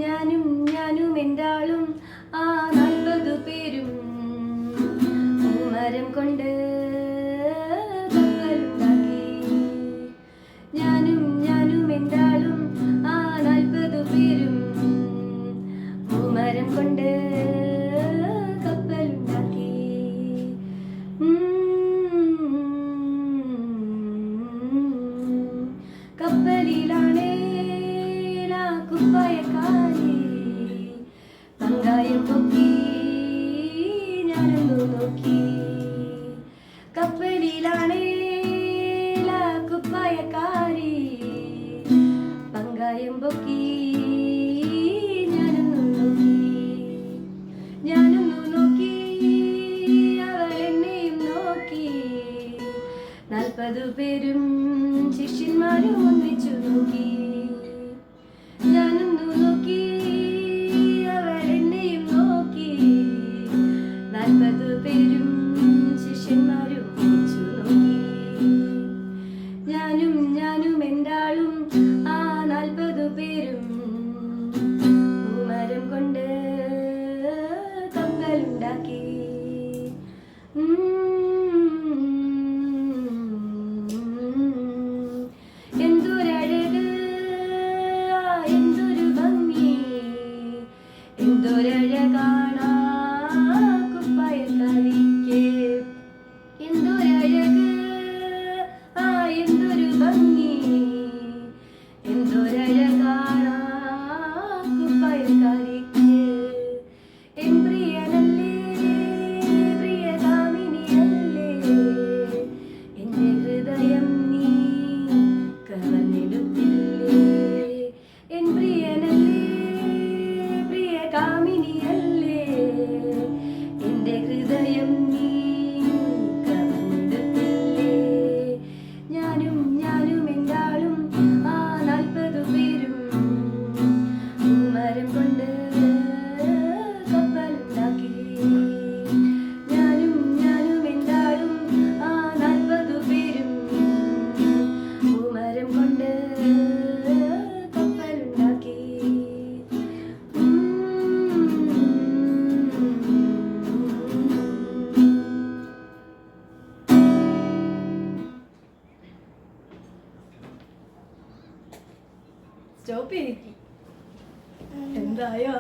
ഞാനും ഞാനും എന്താളും ആ 40 പേരും മരം കൊണ്ട് കപ്പലുണ്ടാക്കി. ഞാനും ഞാനും എന്താളും ആ 40 പേരും മരം കൊണ്ട് കപ്പലുണ്ടാക്കി. കപ്പലിലാണേ കുപ്പായക്കാരി പങ്കായം പൊക്കി ഞാനൊന്നു നോക്കി. കപ്പലിലാണേ കുപ്പായക്കാരി പങ്കായം പൊക്കി ഞാനൊന്നു നോക്കി. ഞാനൊന്നു നോക്കി അവൾ എന്നെയും നോക്കി. 40 പേരും ശിഷ്യന്മാരും ഒന്നിച്ചു നോക്കി. ഞാനൊന്നു നോക്കി അവൾ എന്നെയും നോക്കി. 40 പേരും ശിഷ്യന്മാരും ഒന്നിച്ചു നോക്കി. ഞാനും ഞാനും എന്താളും ആ 40 പേരും മരം കൊണ്ട് കപ്പലുണ്ടാക്കി. എന്തൊരഴക് എന്തൊരു ഭംഗി എന്തൊരഴകാണ് കുപ്പായക്കാരിക്ക്. എന്തൊരഴക് എന്തൊരു ഭംഗി എന്തൊരഴകാണ് കുപ്പായക്കാരിക്ക്. എൻ പ്രിയനല്ലേ പ്രിയകാമിനിയല്ലേ എന്റെ ഹൃദയം നീ കവർന്നെടുത്തില്ലേ. എൻ പ്രിയനല്ലേ പ്രിയകാമിനിയല്ലേ എന്റെ ഹൃദയം നീ കവർന്നെടുത്തില്ലേ. ഞാനും ഞാനും എന്താളും ആ 40 പേരും മരം കൊണ്ട് കപ്പലുണ്ടാക്കി. ഞാനും ഞാനും എന്താളും ആ 40 പേരും മരം കൊണ്ട് കപ്പലുണ്ടാക്കി. സ്റ്റോപ്പ് ചെയ്തിട്ട് എന്തായോ.